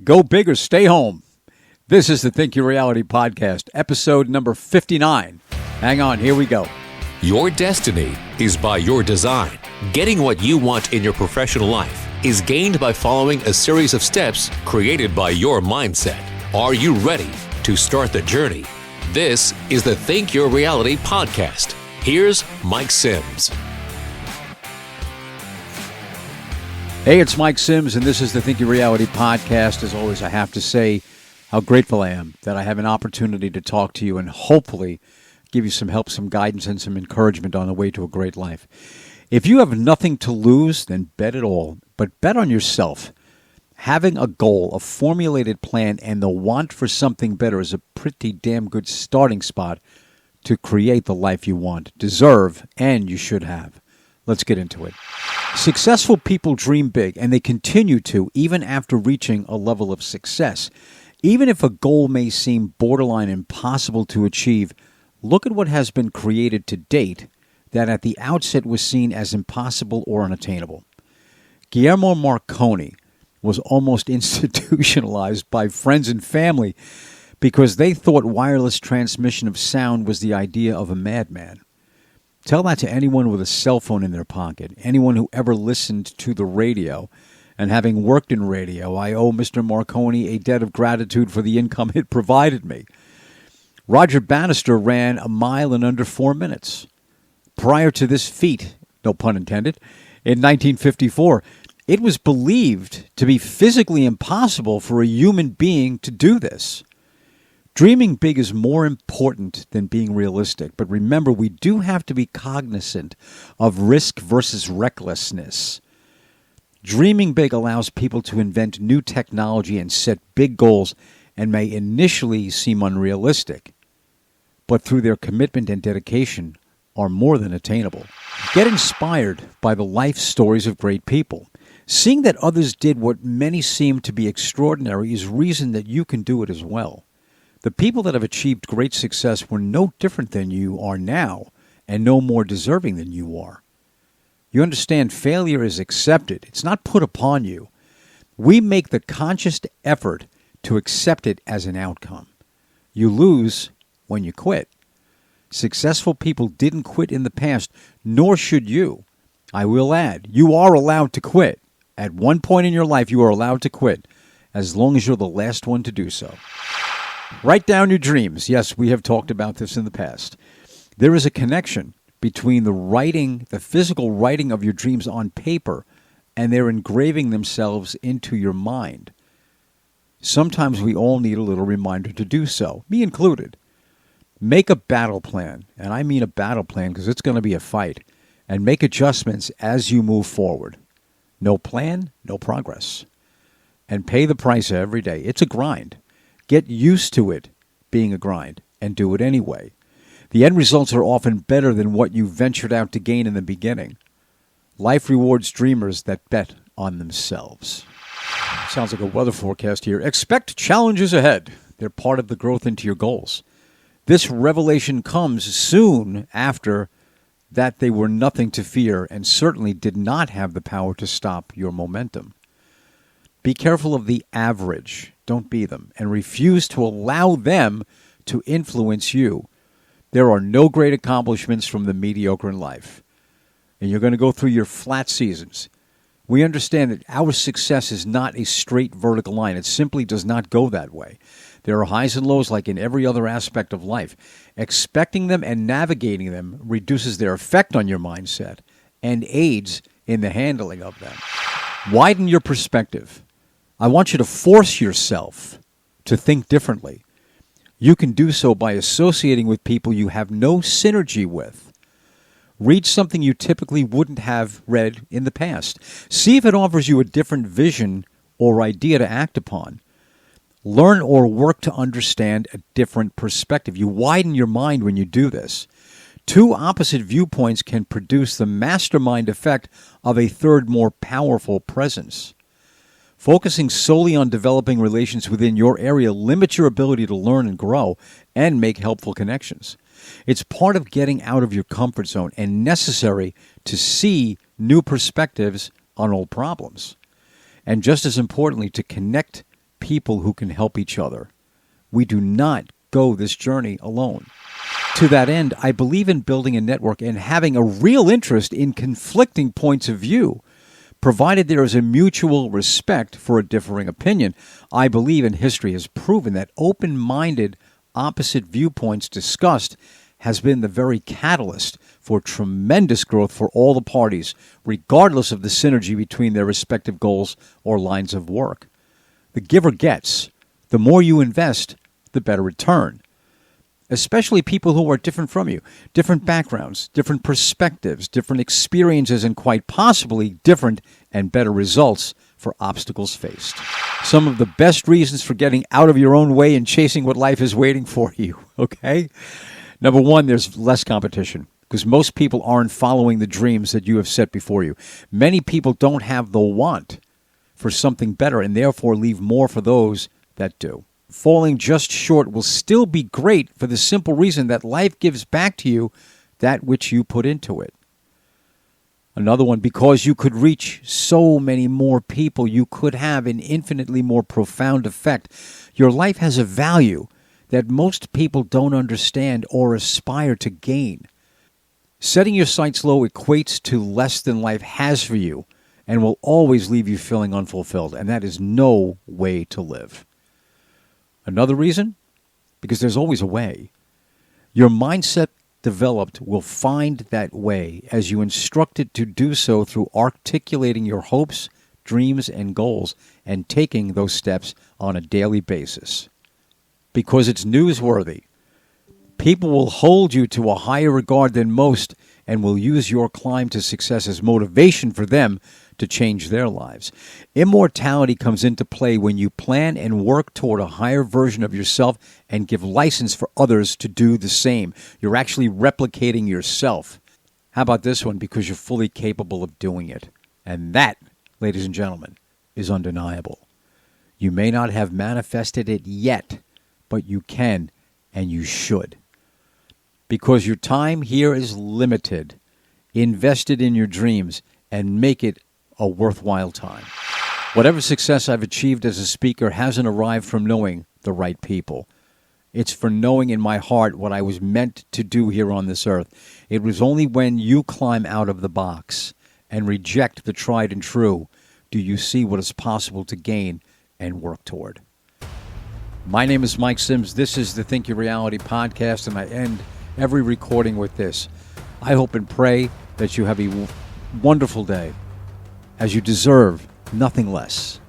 Go big or stay home. This is the Think Your Reality podcast, episode number 59. Hang on, here we go. Your destiny is by your design. Getting what you want in your professional life is gained by following a series of steps created by your mindset. Are you ready to start the journey? This is the Think Your Reality podcast. Here's Mike Sims. Hey, it's Mike Sims, and this is the Think Your Reality podcast. As always, I have to say how grateful I am that I have an opportunity to talk to you and hopefully give you some help, some guidance, and some encouragement on the way to a great life. If you have nothing to lose, then bet it all, but bet on yourself. Having a goal, a formulated plan, and the want for something better is a pretty damn good starting spot to create the life you want, deserve, and you should have. Let's get into it. Successful people dream big, and they continue to even after reaching a level of success. Even if a goal may seem borderline impossible to achieve, look at what has been created to date that at the outset was seen as impossible or unattainable. Guillermo Marconi was almost institutionalized by friends and family because they thought wireless transmission of sound was the idea of a madman. Tell that to anyone with a cell phone in their pocket, anyone who ever listened to the radio. And having worked in radio, I owe Mr. Marconi a debt of gratitude for the income it provided me. Roger Bannister ran a mile in under 4 minutes. Prior to this feat, no pun intended, in 1954, it was believed to be physically impossible for a human being to do this. Dreaming big is more important than being realistic, but remember, we do have to be cognizant of risk versus recklessness. Dreaming big allows people to invent new technology and set big goals and may initially seem unrealistic, but through their commitment and dedication are more than attainable. Get inspired by the life stories of great people. Seeing that others did what many seem to be extraordinary is reason that you can do it as well. The people that have achieved great success were no different than you are now and no more deserving than you are. You understand, failure is accepted. It's not put upon you. We make the conscious effort to accept it as an outcome. You lose when you quit. Successful people didn't quit in the past, nor should you. I will add, you are allowed to quit. At one point in your life, you are allowed to quit, as long as you're the last one to do so. Write down your dreams. Yes, we have talked about this in the past. There is a connection between the physical writing of your dreams on paper and their engraving themselves into your mind. Sometimes we all need a little reminder to do so, me included. Make a battle plan, and I mean a battle plan because it's going to be a fight, and make adjustments as you move forward. No plan, no progress. And pay the price every day. It's a grind. Get used to it being a grind and do it anyway. The end results are often better than what you ventured out to gain in the beginning. Life rewards dreamers that bet on themselves. Sounds like a weather forecast here. Expect challenges ahead. They're part of the growth into your goals. This revelation comes soon after that they were nothing to fear and certainly did not have the power to stop your momentum. Be careful of the average. Don't be them. And refuse to allow them to influence you. There are no great accomplishments from the mediocre in life. And you're going to go through your flat seasons. We understand that our success is not a straight vertical line. It simply does not go that way. There are highs and lows like in every other aspect of life. Expecting them and navigating them reduces their effect on your mindset and aids in the handling of them. Widen your perspective. I want you to force yourself to think differently. You can do so by associating with people you have no synergy with. Read something you typically wouldn't have read in the past. See if it offers you a different vision or idea to act upon. Learn or work to understand a different perspective. You widen your mind when you do this. Two opposite viewpoints can produce the mastermind effect of a third, more powerful presence. Focusing solely on developing relations within your area limits your ability to learn and grow and make helpful connections. It's part of getting out of your comfort zone and necessary to see new perspectives on old problems. And just as importantly, to connect people who can help each other. We do not go this journey alone. To that end, I believe in building a network and having a real interest in conflicting points of view, provided there is a mutual respect for a differing opinion. I believe, and history has proven, that open-minded, opposite viewpoints discussed has been the very catalyst for tremendous growth for all the parties, regardless of the synergy between their respective goals or lines of work. The giver gets. The more you invest, the better return. Especially people who are different from you, different backgrounds, different perspectives, different experiences, and quite possibly different and better results for obstacles faced. Some of the best reasons for getting out of your own way and chasing what life is waiting for you, okay? Number one, there's less competition because most people aren't following the dreams that you have set before you. Many people don't have the want for something better and therefore leave more for those that do. Falling just short will still be great for the simple reason that life gives back to you that which you put into it. Another one, because you could reach so many more people, you could have an infinitely more profound effect. Your life has a value that most people don't understand or aspire to gain. Setting your sights low equates to less than life has for you and will always leave you feeling unfulfilled, and that is no way to live. Another reason? Because there's always a way. Your mindset developed will find that way as you instruct it to do so through articulating your hopes, dreams, and goals and taking those steps on a daily basis. Because it's newsworthy. People will hold you to a higher regard than most and will use your climb to success as motivation for them to change their lives. Immortality comes into play when you plan and work toward a higher version of yourself and give license for others to do the same. You're actually replicating yourself. How about this one? Because you're fully capable of doing it. And that, ladies and gentlemen, is undeniable. You may not have manifested it yet, but you can and you should. Because your time here is limited. Invest it in your dreams and make it a worthwhile time. Whatever success I've achieved as a speaker hasn't arrived from knowing the right people. It's for knowing in my heart what I was meant to do here on this earth. It was only when you climb out of the box and reject the tried and true do you see what is possible to gain and work toward. My name is Mike Sims. This is the Think Your Reality podcast, and I end every recording with this. I hope and pray that you have a wonderful day, as you deserve nothing less.